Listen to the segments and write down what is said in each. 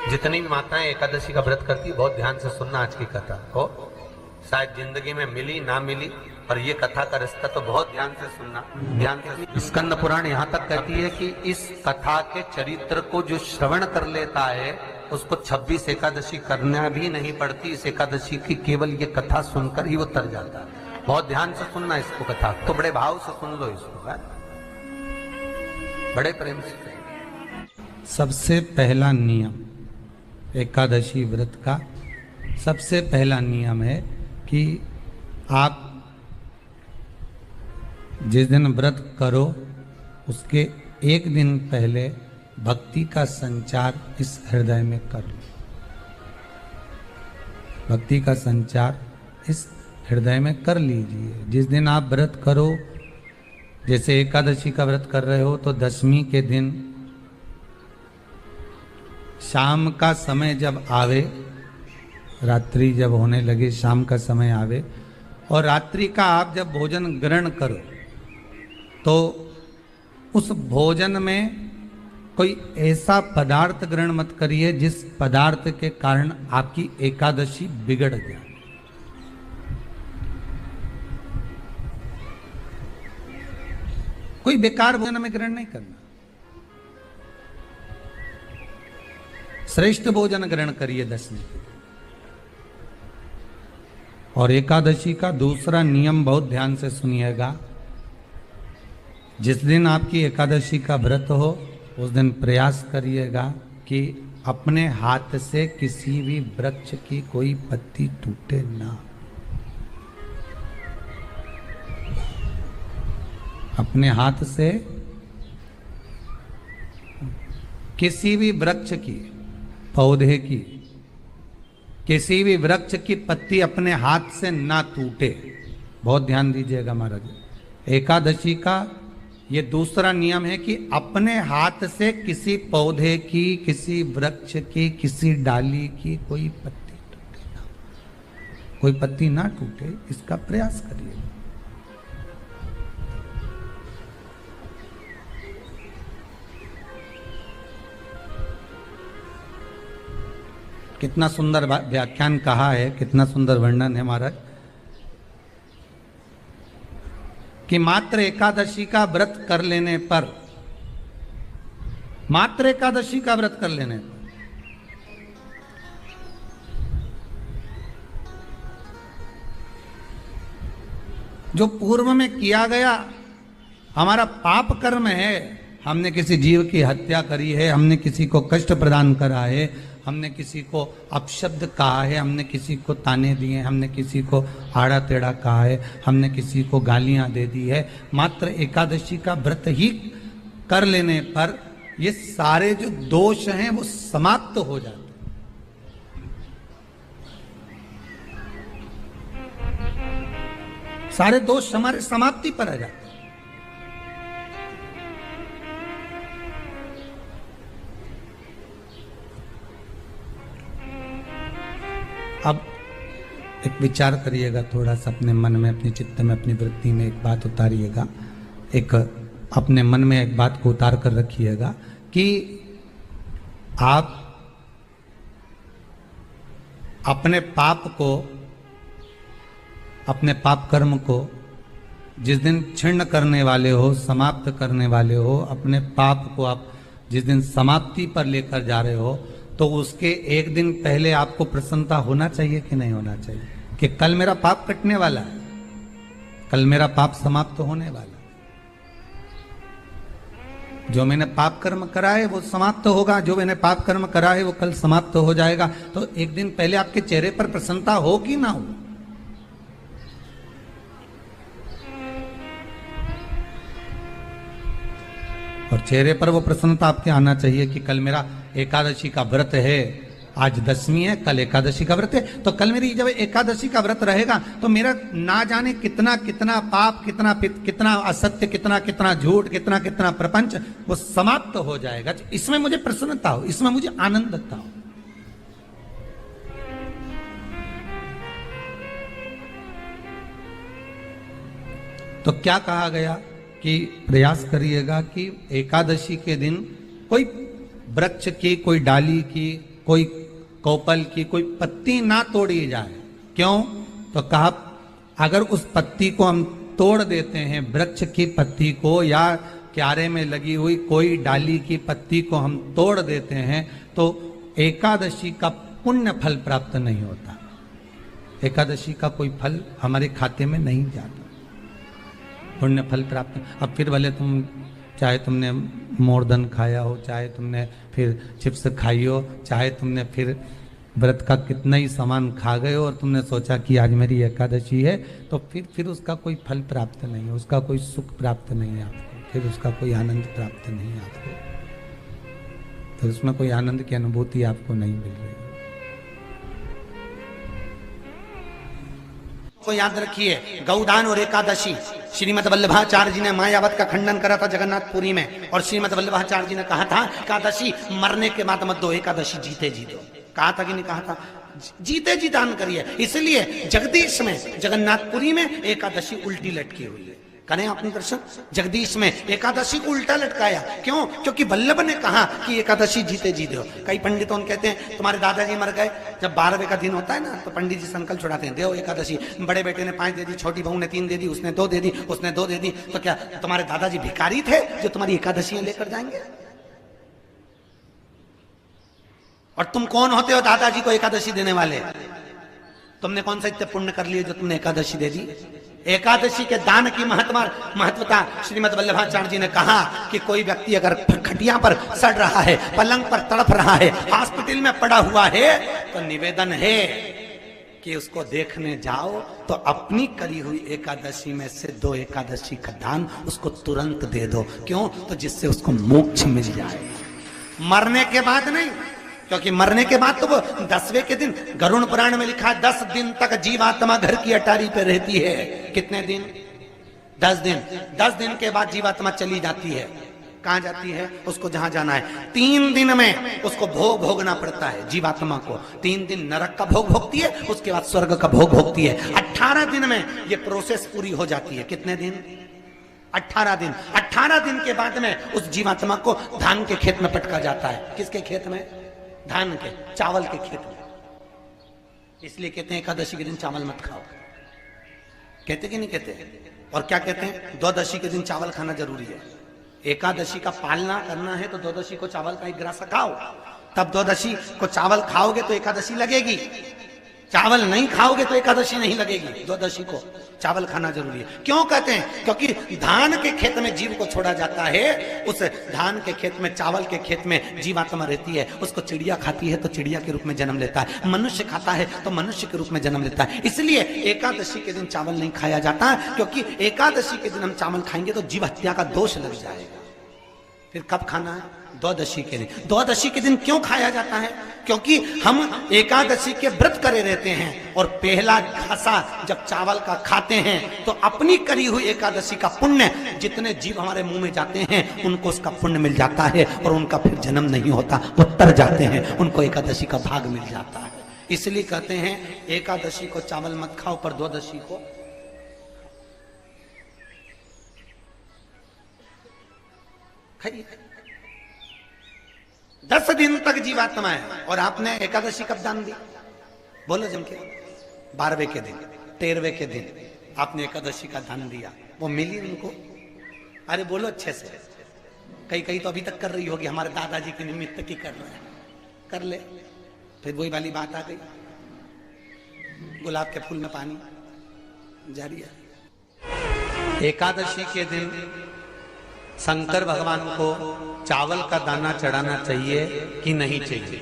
जितनी भी माताएं एकादशी का व्रत करती, बहुत ध्यान से सुनना आज की कथा को। शायद जिंदगी में मिली ना मिली, पर ये कथा का रिश्ता तो बहुत ध्यान से सुनना। ध्यान से स्कंद पुराण यहाँ तक कहती है कि इस कथा के चरित्र को जो श्रवण कर लेता है उसको 26 एकादशी करना भी नहीं पड़ती। इस एकादशी की केवल ये कथा सुनकर ही वो तर जाता है। बहुत ध्यान से सुनना इसको, कथा तो बड़े भाव से सुन लो इसको, बड़े प्रेम से। सबसे पहला नियम एकादशी व्रत का, सबसे पहला नियम है कि आप जिस दिन व्रत करो उसके एक दिन पहले भक्ति का संचार इस हृदय में कर लो। भक्ति का संचार इस हृदय में कर लीजिए। जिस दिन आप व्रत करो, जैसे एकादशी का व्रत कर रहे हो तो दशमी के दिन शाम का समय जब आवे, रात्रि जब होने लगे, शाम का समय आवे और रात्रि का आप जब भोजन ग्रहण करो तो उस भोजन में कोई ऐसा पदार्थ ग्रहण मत करिए जिस पदार्थ के कारण आपकी एकादशी बिगड़ जाए। कोई बेकार भोजन में ग्रहण नहीं करना, श्रेष्ठ भोजन ग्रहण करिए दशमी। और एकादशी का दूसरा नियम बहुत ध्यान से सुनिएगा। जिस दिन आपकी एकादशी का व्रत हो उस दिन प्रयास करिएगा कि अपने हाथ से किसी भी वृक्ष की कोई पत्ती टूटे ना। अपने हाथ से किसी भी वृक्ष की, पौधे की, किसी भी वृक्ष की पत्ती अपने हाथ से ना टूटे। बहुत ध्यान दीजिएगा महाराज। एकादशी का ये दूसरा नियम है कि अपने हाथ से किसी पौधे की, किसी वृक्ष की, किसी डाली की कोई पत्ती टूटे ना, कोई पत्ती ना टूटे, इसका प्रयास करिए। कितना सुंदर व्याख्यान कहा है, कितना सुंदर वर्णन है महाराज कि मात्र एकादशी का व्रत कर लेने पर, मात्र एकादशी का व्रत कर लेने पर जो पूर्व में किया गया हमारा पाप कर्म है, हमने किसी जीव की हत्या करी है, हमने किसी को कष्ट प्रदान करा है, हमने किसी को अपशब्द कहा है, हमने किसी को ताने दिए, हमने किसी को आड़ा टेढ़ा कहा है, हमने किसी को गालियां दे दी है, मात्र एकादशी का व्रत ही कर लेने पर ये सारे जो दोष हैं वो समाप्त हो जाते हैं। सारे दोष हमारे समाप्ति पर आ जाते हैं। अब एक विचार करिएगा थोड़ा सा अपने मन में, अपने चित्त में, अपनी वृत्ति में एक बात उतारिएगा। एक अपने मन में एक बात को उतार कर रखिएगा कि आप अपने पाप को, अपने पाप कर्म को जिस दिन क्षीण करने वाले हो, समाप्त करने वाले हो, अपने पाप को आप जिस दिन समाप्ति पर लेकर जा रहे हो तो उसके एक दिन पहले आपको प्रसन्नता होना चाहिए कि नहीं होना चाहिए कि कल मेरा पाप कटने वाला है, कल मेरा पाप समाप्त होने वाला है। जो मैंने पाप कर्म करा है वो समाप्त होगा, जो मैंने पाप कर्म करा है वो कल समाप्त हो जाएगा। तो एक दिन पहले आपके चेहरे पर प्रसन्नता हो कि ना हो? और चेहरे पर वो प्रसन्नता आपके आना चाहिए कि कल मेरा एकादशी का व्रत है, आज दशमी है, कल एकादशी का व्रत है, तो कल मेरी जब एकादशी का व्रत रहेगा तो मेरा ना जाने कितना कितना पाप, कितना असत्य, कितना झूठ, कितना प्रपंच वो समाप्त हो जाएगा। इसमें मुझे प्रसन्नता हो, इसमें मुझे आनंदता हो। तो क्या कहा गया कि प्रयास करिएगा कि एकादशी के दिन कोई वृक्ष की, कोई डाली की, कोई कोपल की कोई पत्ती ना तोड़ी जाए। क्यों? तो कहा अगर उस पत्ती को हम तोड़ देते हैं, वृक्ष की पत्ती को या क्यारे में लगी हुई कोई डाली की पत्ती को हम तोड़ देते हैं तो एकादशी का पुण्य फल प्राप्त नहीं होता। एकादशी का कोई फल हमारे खाते में नहीं जाता, पुण्य फल प्राप्त। अब फिर भले तुम चाहे तुमने मोरधन खाया हो, चाहे तुमने फिर चिप्स खाई हो, चाहे तुमने फिर व्रत का कितना ही सामान खा गए हो और तुमने सोचा कि आज मेरी एकादशी है, तो फिर उसका कोई फल प्राप्त नहीं है, उसका कोई सुख प्राप्त नहीं है आपको, फिर उसका कोई आनंद प्राप्त नहीं है आपको, तो उसमें कोई आनंद की अनुभूति आपको नहीं मिल रही। को याद रखिए, गौदान और एकादशी, श्रीमद वल्लभाचार्य जी ने मायावत का खंडन करा था जगन्नाथपुरी में, और श्रीमद वल्लभाचार्य जी ने कहा था एकादशी मरने के बाद मत दो, एकादशी जीते जी दो। कहा था कि नहीं कहा था? जीते जी दान करिए। इसलिए जगदीश में जगन्नाथपुरी में एकादशी उल्टी लटकी हुई है। करें आपने दर्शन? जगदीश में एकादशी को उल्टा लटकाया। क्यों? क्योंकि वल्लभ ने कहा कि एकादशी जीते जी दो। कई पंडित कहते हैं तुम्हारे दादाजी मर गए, जब 12वें का दिन होता है ना तो पंडित जी संकल्प छुड़ाते हैं, दो एकादशी। बड़े बेटे ने 5 दे दी, छोटी बहू ने 3 दे दी, उसने 2 दे दी, उसने 2 दे दी, तो क्या तुम्हारे दादाजी भिखारी थे जो तुम्हारी एकादशियां लेकर जाएंगे? और तुम कौन होते हो दादाजी को एकादशी देने वाले? तुमने कौन सा इतने पुण्य कर लिए जो तुमने एकादशी दे दी? एकादशी के दान की महत्वता श्रीमद वल्लभाचार्य जी ने कहा कि कोई व्यक्ति अगर खटिया पर सड़ रहा है, पलंग पर तड़प रहा है, हॉस्पिटल में पड़ा हुआ है, तो निवेदन है कि उसको देखने जाओ तो अपनी करी हुई एकादशी में से 2 एकादशी का दान उसको तुरंत दे दो। क्यों? तो जिससे उसको मोक्ष मिल जाए, मरने के बाद नहीं। क्योंकि मरने के बाद तो वो 10वें के दिन, गरुड़ पुराण में लिखा है 10 दिन तक जीवात्मा घर की अटारी पे रहती है। कितने दिन? 10 दिन। 10 दिन के बाद जीवात्मा चली जाती है। कहां जाती है? उसको जहां जाना है। 3 दिन में उसको भोग भोगना पड़ता है जीवात्मा को। 3 दिन नरक का भोग भोगती है, उसके बाद स्वर्ग का भोग भोगती है। 18 दिन में ये प्रोसेस पूरी हो जाती है। कितने दिन? 18 दिन। 18 दिन के बाद में उस जीवात्मा को धान के खेत में पटका जाता है। किसके खेत में? धान के, चावल के खेत में। इसलिए कहते हैं एकादशी के दिन चावल मत खाओ। कहते कि नहीं कहते? और क्या कहते हैं? द्वादशी के दिन चावल खाना जरूरी है। एकादशी का पालना करना है तो द्वादशी को चावल का 1 ग्रास खाओ, तब द्वादशी को चावल खाओगे तो एकादशी लगेगी। चावल नहीं खाओगे तो एकादशी नहीं लगेगी। द्वादशी को चावल खाना जरूरी है। क्यों कहते हैं? क्योंकि धान के खेत में जीव को छोड़ा जाता है, उस धान के खेत में, चावल के खेत में जीवात्मा रहती है। उसको चिड़िया खाती है तो चिड़िया के रूप में जन्म लेता है, मनुष्य खाता है तो मनुष्य के रूप में जन्म लेता है। इसलिए एकादशी के दिन चावल नहीं खाया जाता, क्योंकि एकादशी के दिन हम चावल खाएंगे तो जीव हत्या का दोष लग जाएगा। फिर कब खाना है? द्वादशी के दिन। द्वादशी के दिन क्यों खाया जाता है? क्योंकि हम एकादशी के व्रत करे रहते हैं, और पहला घासा जब चावल का खाते हैं तो अपनी करी हुई एकादशी का पुण्य, जितने जीव हमारे मुंह में जाते हैं उनको उसका पुण्य मिल जाता है, और उनका फिर जन्म नहीं होता, वो तर जाते हैं, उनको एकादशी का भाग मिल जाता है। इसलिए कहते हैं एकादशी को चावल मत खाओ, पर द्वादशी को खाइए। 10 दिन तक जीवात्मा है, और आपने एकादशी कब दान दी? बोलो जम के। 12वें के दिन, 13वें के दिन आपने एकादशी का दान दिया, वो मिली उनको? अरे बोलो अच्छे से। कई तो अभी तक कर रही होगी, हमारे दादाजी के निमित्त की कर रहे हैं, कर ले। फिर वही वाली बात आ गई, गुलाब के फूल में पानी जारी है। एकादशी के दिन शंकर भगवान को चावल का दाना चढ़ाना चाहिए कि नहीं चाहिए?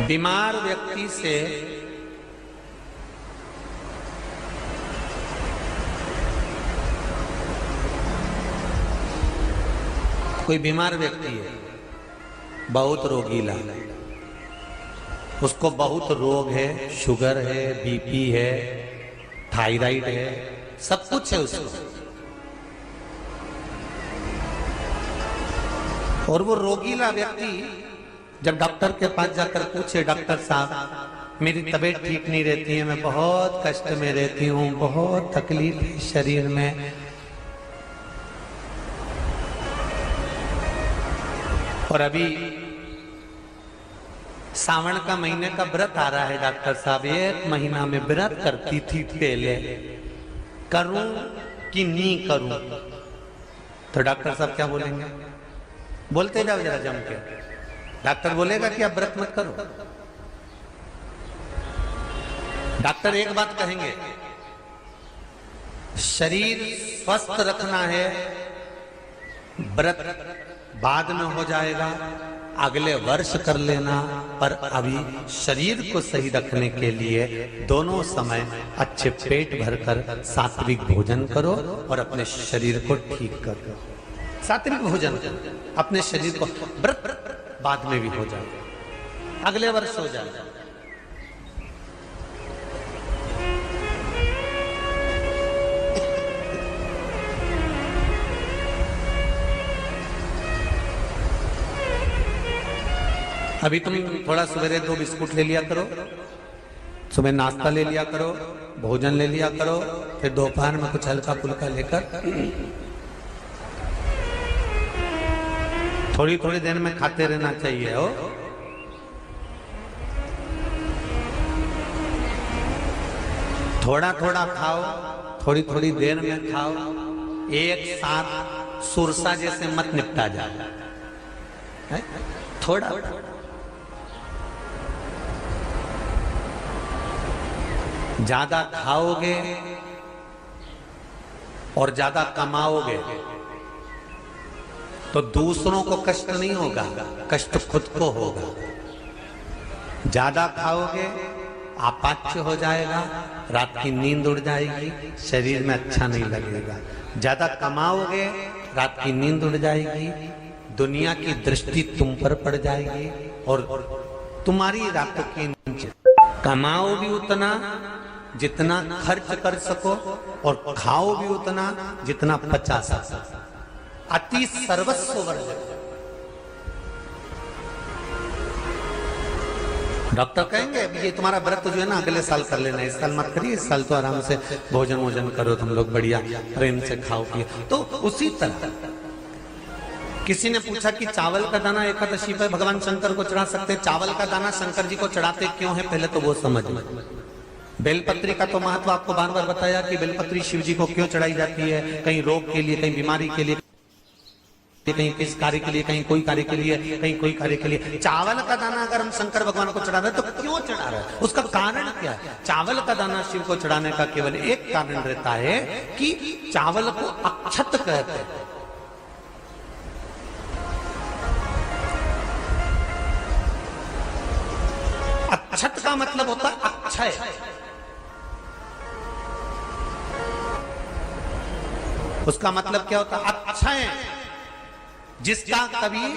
बीमार व्यक्ति से कोई बीमार व्यक्ति है, बहुत रोगीला, उसको बहुत रोग है, शुगर है, बीपी है, थायराइड है, सब कुछ है उसको, और वो रोगीला व्यक्ति जब डॉक्टर के पास जाकर पूछे, डॉक्टर साहब मेरी तबीयत ठीक नहीं रहती है, मैं बहुत कष्ट में रहती हूँ, बहुत तकलीफ है शरीर में। और अभी सावन का महीने का व्रत आ रहा है डॉक्टर साहब, 1 महीना में व्रत करती थी पहले, करूं कि नहीं करूं? तो डॉक्टर साहब क्या बोलेंगे? बोलते जाओ जरा जम के। डॉक्टर बोलेगा कि आप व्रत मत करो। डॉक्टर एक बात कहेंगे, शरीर स्वस्थ रखना है, व्रत बाद में हो जाएगा, अगले वर्ष कर लेना, पर अभी शरीर को सही रखने के लिए दोनों समय अच्छे पेट भरकर सात्विक भोजन करो और अपने शरीर को ठीक करो। सात्विक भोजन अपने शरीर को, व्रत बाद में भी हो जाएगा, अगले वर्ष हो जाएगा। अभी तुम थोड़ा सवेरे 2 बिस्कुट ले लिया करो, सुबह नाश्ता ले लिया करो, भोजन ले लिया करो, फिर दोपहर में कुछ हल्का फुल्का लेकर थोड़ी थोड़ी देर में खाते रहना चाहिए। हो थोड़ा थोड़ा खाओ, थोड़ी थोड़ी देर में खाओ, एक साथ सुरसा जैसे मत निपटा जाए, थोड़ा ज्यादा खाओगे और ज्यादा कमाओगे तो दूसरों को कष्ट नहीं होगा, कष्ट खुद को होगा। ज्यादा खाओगे अपाच्य हो जाएगा, रात की नींद उड़ जाएगी, शरीर में अच्छा नहीं लगेगा। ज्यादा कमाओगे, रात की नींद उड़ जाएगी, दुनिया की दृष्टि तुम पर पड़ जाएगी और तुम्हारी रातों की नींद। कमाओ भी उतना जितना खर्च कर सको और खाओ भी उतना जितना पचा सको। अति सर्वस्व वर्जक। डॉक्टर कहेंगे ये तुम्हारा व्रत जो है ना अगले साल कर लेना, इस साल मत करिए, इस साल तो आराम से भोजन वोजन करो तुम लोग, बढ़िया प्रेम से खाओ पिए। तो उसी तरह किसी ने पूछा कि चावल का दाना एकादशी पर भगवान शंकर को चढ़ा सकते हैं, चावल का दाना शंकर जी को चढ़ाते क्यों है, पहले तो वो समझ। बेलपत्री का तो महत्व आपको बार बार बताया कि बेलपत्री शिव जी को क्यों चढ़ाई जाती है, कहीं रोग के लिए, कहीं बीमारी के लिए, कहीं किस कार्य के लिए, कहीं कोई कार्य के लिए, कहीं कोई कार्य के लिए। चावल का दाना अगर हम शंकर भगवान को चढ़ा रहे हैं तो क्यों चढ़ा रहे हैं, उसका कारण क्या है? चावल का दाना शिव को चढ़ाने का केवल एक कारण रहता है कि चावल को अक्षत कहते हैं। अक्षत का मतलब होता है अक्षय। उसका मतलब क्या होता है? अक्षय, जिसका कभी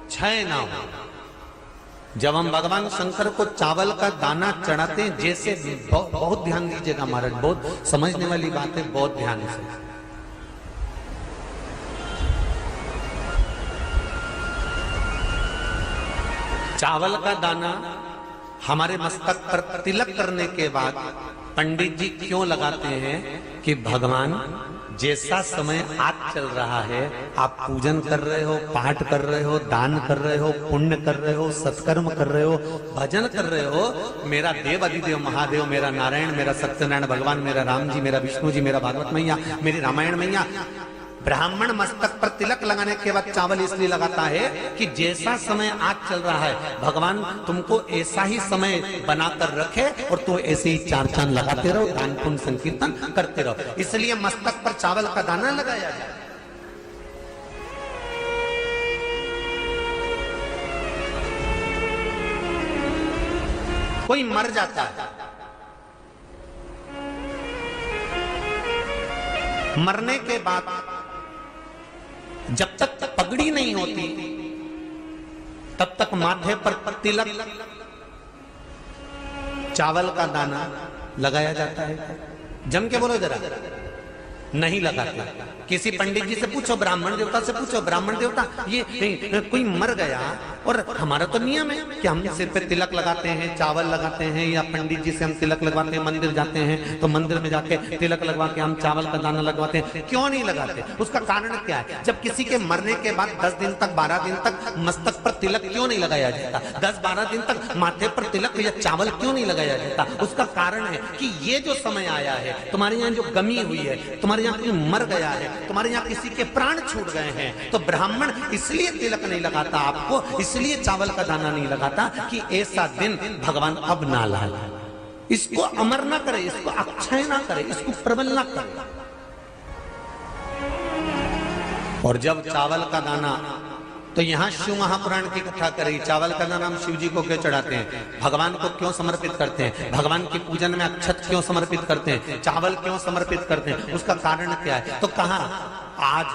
क्षय ना हो। जब हम भगवान शंकर को चावल का दाना चढ़ाते हैं, जैसे बहुत ध्यान दीजिएगा महाराज, बहुत समझने वाली बात है, बहुत ध्यान से। चावल का दाना हमारे मस्तक पर तिलक करने के बाद पंडित जी क्यों लगाते हैं कि भगवान जैसा समय आज चल रहा है, आप पूजन कर रहे हो, पाठ कर रहे हो, दान कर रहे हो, पुण्य कर रहे हो, सत्कर्म कर रहे हो, भजन कर रहे हो, मेरा देव अधिदेव महादेव, मेरा नारायण, मेरा सत्यनारायण भगवान, मेरा राम जी, मेरा विष्णु जी, मेरा भागवत मैया, मेरी रामायण मैया। ब्राह्मण मस्तक पर तिलक लगाने के बाद चावल इसलिए लगाता है कि जैसा समय आज चल रहा है, भगवान तुमको ऐसा ही समय बनाकर रखे और तुम ऐसे ही 4 चांद लगाते रहो, दान पुण्य संकीर्तन करते रहो, इसलिए मस्तक पर चावल का दाना लगाया जाए। कोई मर जाता है, मरने के बाद जब तक पगड़ी नहीं होती तब तक माथे पर तिलक, चावल का दाना लगाया जाता है। जम के बोलो जरा, नहीं लगाते। किसी पंडित जी से पूछो, ब्राह्मण देवता से पूछो, ब्राह्मण देवता ये कोई मर गया, और हमारा तो नियम है कि हम सिर पे तिलक लगाते हैं, चावल लगाते हैं, या पंडित जी से हम तिलक लगवाते हैं, मंदिर जाते हैं तो मंदिर में जाके तिलक लगवा के हम चावल का दाना लगवाते हैं। क्यों नहीं लगाते? उसका कारण क्या है? जब किसी के मरने के बाद 10 दिन तक 12 दिन तक मस्तक पर तिलक क्यों नहीं लगाया जाता? 10-12 दिन तक माथे पर तिलक या चावल क्यों नहीं लगाया जाता? उसका कारण है कि ये जो समय आया है, तुम्हारे यहाँ जो गमी हुई है, तुम्हारे यहाँ कोई मर गया है, तुम्हारे यहाँ किसी के प्राण छूट गए हैं, तो ब्राह्मण इसलिए तिलक नहीं लगाता आपको, इसलिए चावल का दाना नहीं लगाता कि ऐसा दिन भगवान अब ना लाए, इसको अमर ना करे, इसको अक्षय ना करे, इसको प्रबल ना करे। और जब चावल का दाना, तो यहां शिव महापुराण की कथा करी, चावल का दाना हम शिव जी को क्यों चढ़ाते हैं, भगवान को क्यों समर्पित करते हैं, भगवान की पूजन में अक्षत क्यों समर्पित करते हैं, चावल क्यों समर्पित करते हैं, उसका कारण क्या है? तो कहा आज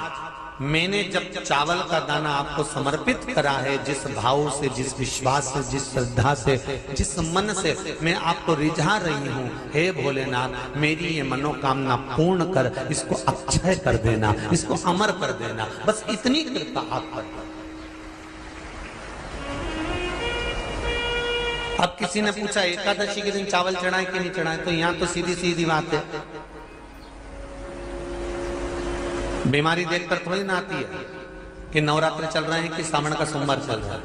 मैंने जब चावल का दाना आपको समर्पित करा है, जिस भाव से, जिस विश्वास से, जिस श्रद्धा से, जिस मन से मैं आपको रिझा रही हूं, हे भोलेनाथ मेरी ये मनोकामना पूर्ण कर, इसको अक्षय कर देना, इसको अमर कर देना, बस इतनी कृपा आप कर। अब किसी ने पूछा एकादशी के दिन चावल चढ़ाए कि नहीं चढ़ाए, तो यहां तो सीधी सीधी बात है, बीमारी देखकर थोड़ी ना आती है कि नवरात्र चल रहे हैं कि सावन का सोमवार चल रहा है,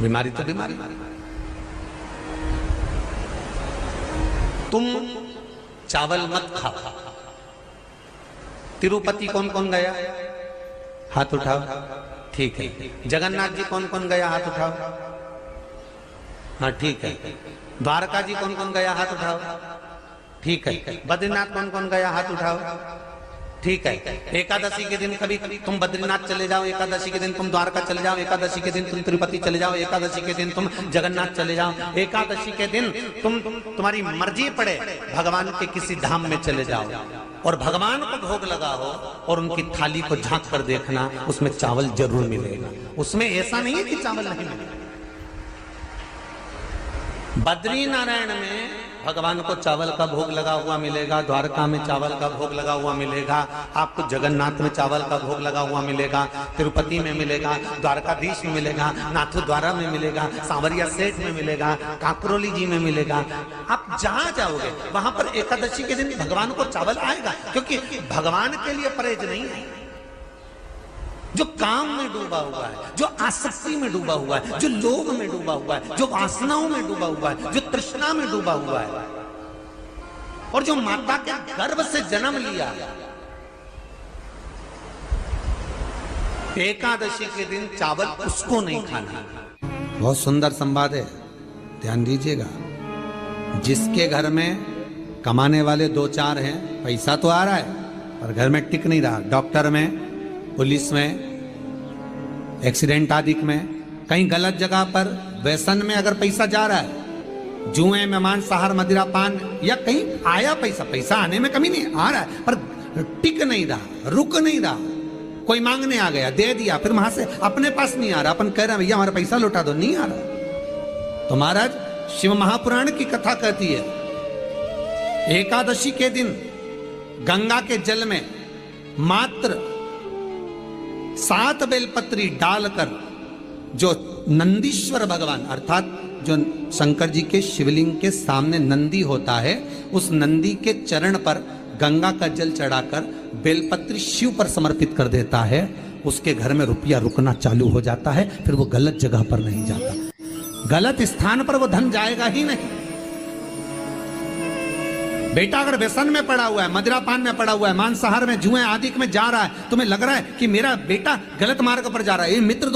बीमारी तो बीमारी। तुम चावल मत खाओ। तिरुपति कौन कौन गया? हाथ उठाओ। ठीक है। जगन्नाथ जी कौन कौन गया? हाथ उठाओ। हाँ ठीक है। द्वारका जी कौन कौन गया? हाथ उठाओ। ठीक है। बद्रीनाथ कौन कौन गया? हाथ उठाओ। ठीक है। एकादशी के दिन कभी तुम बद्रीनाथ चले जाओ, एकादशी के दिन तुम द्वारका चले जाओ, एकादशी के दिन तुम तिरुपति चले जाओ, एकादशी के दिन तुम जगन्नाथ चले जाओ, एकादशी के दिन तुम्हारी मर्जी पड़े भगवान के किसी धाम में चले जाओ और भगवान को भोग लगाओ और उनकी थाली को झांक कर देखना, उसमें चावल जरूर मिलेगा। उसमें ऐसा नहीं है कि चावल नहीं मिलेगा। बद्री नारायण में भगवान को चावल का भोग लगा हुआ मिलेगा, द्वारका में चावल का भोग लगा हुआ मिलेगा, आपको जगन्नाथ में चावल का भोग लगा हुआ मिलेगा, तिरुपति में मिलेगा, द्वारकाधीश में मिलेगा, नाथद्वारा में मिलेगा, सांवरिया सेठ में मिलेगा, काकरोली जी में मिलेगा। आप जहां जाओगे वहां पर एकादशी के दिन भगवान को चावल आएगा, क्योंकि भगवान के लिए परहेज नहीं है। जो काम में डूबा हुआ है, जो आसक्ति में डूबा हुआ है, जो लोभ में डूबा हुआ है, जो वासनाओं में डूबा हुआ है, जो तृष्णा में डूबा हुआ है, और जो माता के गर्भ से जन्म लिया, एकादशी के दिन चावल उसको नहीं खाना। बहुत सुंदर संवाद है, ध्यान दीजिएगा। जिसके घर में कमाने वाले 2-4 हैं, पैसा तो आ रहा है पर घर में टिक नहीं रहा, डॉक्टर में, पुलिस में, एक्सीडेंट आदि में, कहीं गलत जगह पर व्यसन में अगर पैसा जा रहा है, जुए में, मांसाहार, मदिरा पान, या कहीं आया पैसा आने में कमी नहीं, आ रहा है पर टिक नहीं रहा, रुक नहीं रहा। कोई मांगने आ गया, दे दिया, फिर वहां से अपने पास नहीं आ रहा, अपन कह रहे हैं भैया हमारा पैसा लौटा दो, नहीं आ रहा। तो महाराज शिव महापुराण की कथा कहती है, एकादशी के दिन गंगा के जल में मात्र 7 बेलपत्री डालकर, जो नंदीश्वर भगवान अर्थात जो शंकर जी के शिवलिंग के सामने नंदी होता है, उस नंदी के चरण पर गंगा का जल चढ़ाकर बेलपत्री शिव पर समर्पित कर देता है, उसके घर में रुपया रुकना चालू हो जाता है, फिर वो गलत जगह पर नहीं जाता, गलत स्थान पर वो धन जाएगा ही नहीं। बेटा अगर व्यसन में पड़ा हुआ है, मदिरा पान में पड़ा हुआ है, मांसाहार में, जुए आदि में जा रहा है, तुम्हें लग रहा है कि मेरा बेटा गलत मार्ग पर जा रहा है, ये मित्र